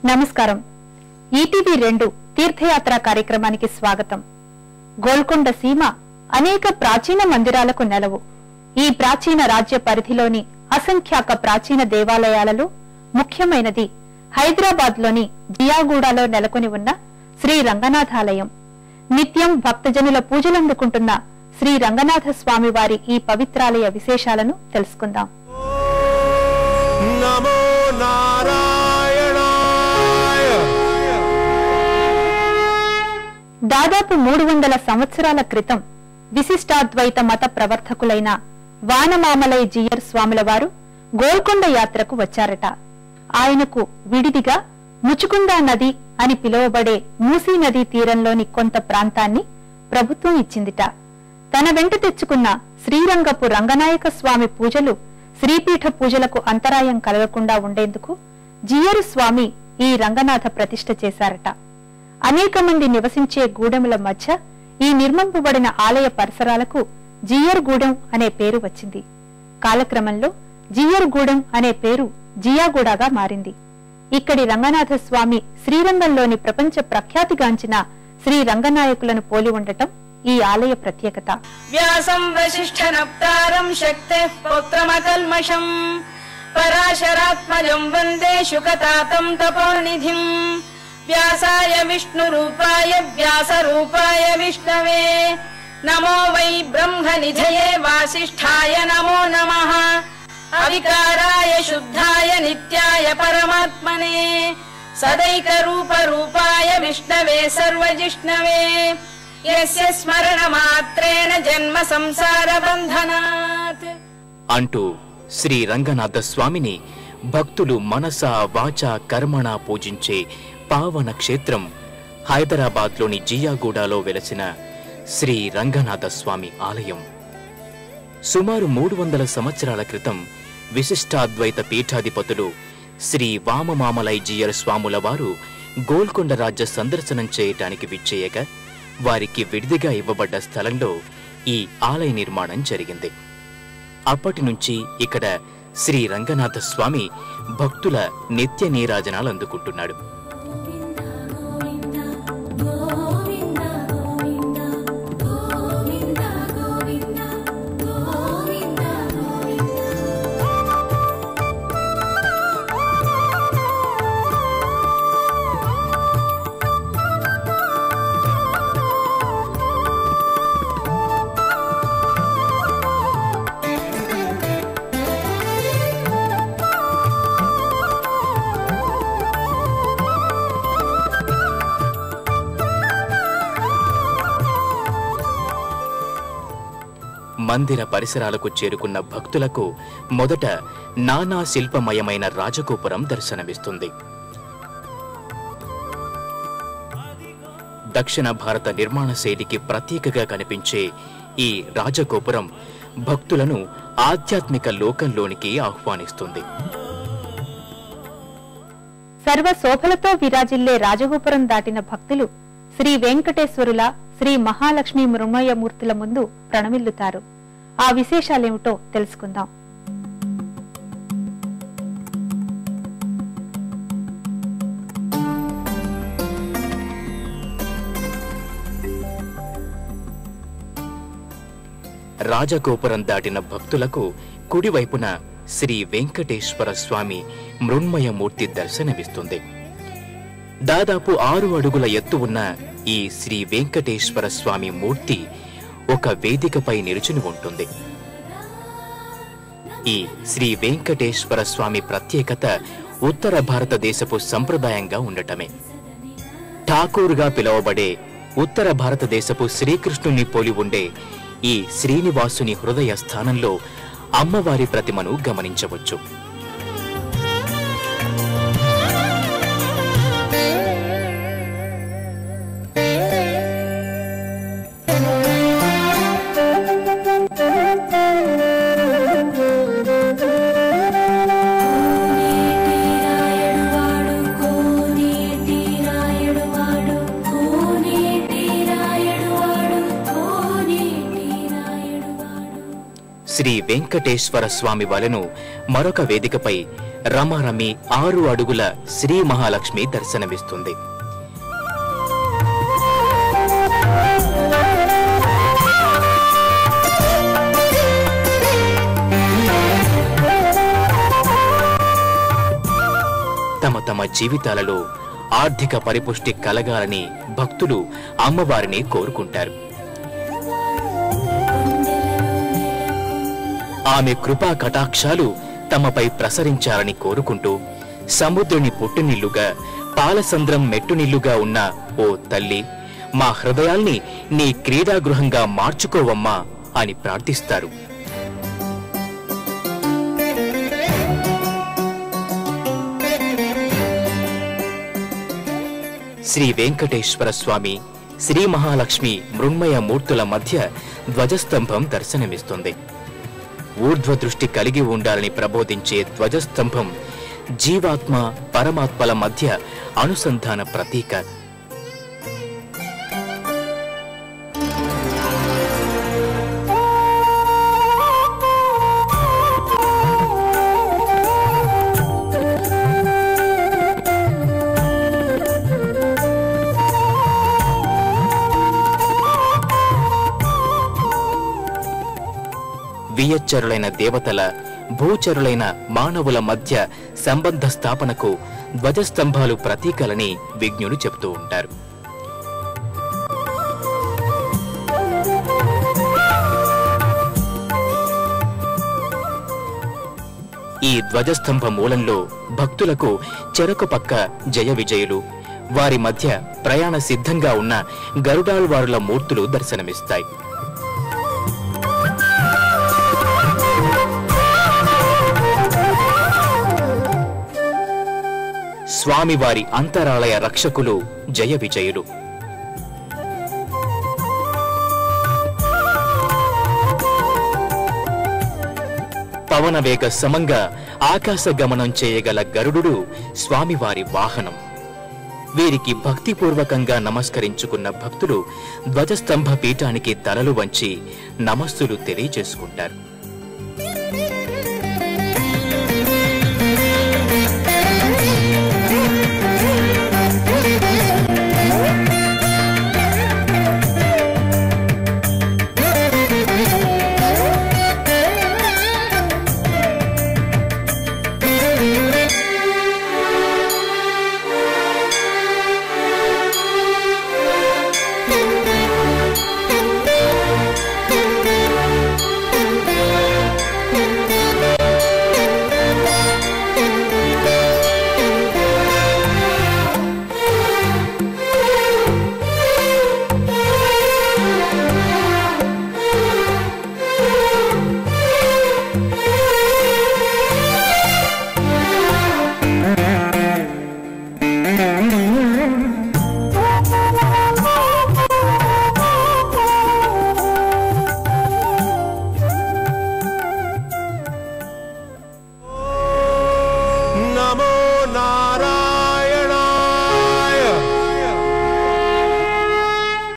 నమస్కారం. ఈటీవీ 2 తీర్థయాత్ర కార్యక్రమానికి స్వాగతం. గోల్కొండ సీమ అనేక ప్రాచీన మందిరాలకు నెలవు. ఈ ప్రాచీన రాజ్య పరిధిలోని అసంఖ్యాక ప్రాచీన దేవాలయాలలో ముఖ్యమైనది హైదరాబాద్ లోని జియాగూడలో నెలకొని ఉన్న శ్రీ రంగనాథాలయం. నిత్యం భక్తజనుల పూజలందుకుంటున్న శ్రీ రంగనాథ స్వామి వారి ఈ పవిత్రాలయ విశేషాలను తెలుసుకుందాం. నమో నారాయణాయ. దాదాపు 300 సంవత్సరాల క్రితం విశిష్టాద్వైత మత ప్రవర్తకులైన వానమామలై జీయర్ స్వాముల వారు గోల్కొండ యాత్రకు వచ్చారట. ఆయనకు విడిదిగా ముచుకుందా నది అని పిలువబడే మూసీ నదీ తీరంలోని కొంత ప్రాంతాన్ని ప్రభుత్వం ఇచ్చిందిట. తన వెంట తెచ్చుకున్న శ్రీరంగపు రంగనాయక స్వామి పూజలు శ్రీపీఠ పూజలకు అంతరాయం కలగకుండా ఉండేందుకు జీయరు స్వామి ఈ రంగనాథ ప్రతిష్ఠ చేశారట. అనేక మంది నివసించే గూడెముల మధ్య ఈ నిర్మింపబడిన ఆలయ పరిసరాలకు జీయర్ గూడెం అనే పేరు వచ్చింది. కాలక్రమంలో జీయర్ గూడెం అనే పేరు జియాగూడగా మారింది. ఇక్కడి రంగనాథ స్వామి శ్రీరంగంలోని ప్రపంచ ప్రఖ్యాతిగాంచిన శ్రీ రంగనాయకులను పోలి ఉండటం ఈ ఆలయ ప్రత్యేకత. వ్యాసం వశిష్ఠ నప్తారం శక్తే పౌత్రమకల్మషం పరాశరాత్మజం వందే శుకతాతం తపోనిధిం వ్యాసాయ విష్ణు రూపాయ వ్యాస రూపాయ విష్ణవే నమో వై బ్రహ్మ నిధయే వాసిష్ఠాయ నమో నమః అవికారాయ శుద్ధాయ నిత్యాయ పరమాత్మనే సదైక రూప రూపాయ విష్ణవే సర్వజిష్ణవే యస్య స్మరణ మాత్రేణ జన్మ సంసార బంధనాత్ అంటూ శ్రీ రంగనాథ స్వామిని భక్తులు మనస వాచ కర్మణ పూజించే పావన క్షేత్రం హైదరాబాద్లోని జియాగూడలో వెలసిన శ్రీ రంగనాథ స్వామి ఆలయం. సుమారు 300 సంవత్సరాల క్రితం విశిష్టాద్వైత పీఠాధిపతులు శ్రీ వామమామలై జీయర్ స్వాముల వారు గోల్కొండ రాజ్య సందర్శనం చేయటానికి విచ్చేయక వారికి విడిదిగా ఇవ్వబడ్డ స్థలంలో ఈ ఆలయ నిర్మాణం జరిగింది. అప్పటి నుంచి ఇక్కడ శ్రీ రంగనాథ స్వామి భక్తుల నిత్య నీరాజనాలు అందుకుంటున్నాడు. మందిర పరిసరాలకు చేరుకున్న భక్తులకు మొదట నానా శిల్పమయమైన రాజగోపురం దర్శనమిస్తుంది. దక్షిణ భారత నిర్మాణ శైలికి ప్రతీకగా కనిపించే ఈ రాజగోపురం భక్తులను ఆధ్యాత్మిక లోకంలోనికి ఆహ్వానిస్తుంది. సర్వ శోభలతో విరాజిల్లే రాజగోపురం దాటిన భక్తులు శ్రీ వెంకటేశ్వరుల శ్రీ మహాలక్ష్మి మృణమయమూర్తుల ముందు ప్రణమిల్లుతారు. ఆ విశేషాలేమిటో తెలుసుకుందాం. రాజగోపురం దాటిన భక్తులకు కుడివైపున శ్రీ వెంకటేశ్వర స్వామి మృణ్మయమూర్తి దర్శనమిస్తుంది. దాదాపు 6 అడుగుల ఎత్తు ఉన్న ఈ శ్రీ వెంకటేశ్వర స్వామి మూర్తి ఒక వేదికపై నిలుచుని ఉంటుంది. ఈ శ్రీ వెంకటేశ్వర స్వామి ప్రత్యేకత ఉత్తర భారతదేశపు సంప్రదాయంగా ఉండటమే. ఠాకూర్గా పిలువబడే ఉత్తర భారతదేశపు శ్రీకృష్ణుని పోలి ఉండే ఈ శ్రీనివాసుని హృదయ స్థానంలో అమ్మవారి ప్రతిమను గమనించవచ్చు. శ్రీ వెంకటేశ్వర స్వామి వలెను మరొక వేదికపై రమారమి 6 అడుగుల శ్రీ మహాలక్ష్మి దర్శనమిస్తుంది. తమ తమ జీవితాలలో ఆర్థిక పరిపుష్టి కలగాలని భక్తులు అమ్మవారిని కోరుకుంటారు. ఆమె కృపా కటాక్షాలు తమపై ప్రసరించాలని కోరుకుంటూ సముద్రుని పుట్టునిల్లుగా పాలసంద్రం మెట్టునిల్లుగా ఉన్న ఓ తల్లి, మా హృదయాల్ని నీ క్రీడాగృహంగా మార్చుకోవమ్మా అని ప్రార్థిస్తారు. శ్రీ వెంకటేశ్వర స్వామి, శ్రీ మహాలక్ష్మి మృణ్మయ మూర్తుల మధ్య ధ్వజస్తంభం దర్శనమిస్తుంది. ఊర్ధ్వ దృష్టి కలిగి ఉండాలని ప్రబోధించే ధ్వజస్తంభం జీవాత్మ పరమాత్మల మధ్య అనుసంధాన ప్రతీక. వియచ్చరులైన దేవతల, భూచరులైన మానవుల మధ్య సంబంధ స్థాపనకు ధ్వజస్తంభాలు ప్రతీకలని విజ్ఞులు చెబుతూ ఉంటారు. ఈ ధ్వజస్తంభ మూలంలో భక్తులకు చెరకు పక్క జయ విజయులు, వారి మధ్య ప్రయాణ సిద్ధంగా ఉన్న గరుడాళ్వారుల మూర్తులు దర్శనమిస్తాయి. స్వామివారి అంతరాలయ రక్షకులు జయ విజయులు. పవనవేగ సమంగా ఆకాశ గమనం చేయగల గరుడు స్వామివారి వాహనం. వీరికి భక్తిపూర్వకంగా నమస్కరించుకున్న భక్తులు ధ్వజస్తంభ పీఠానికి తలలు వంచి నమస్సులు తెలియజేసుకుంటారు.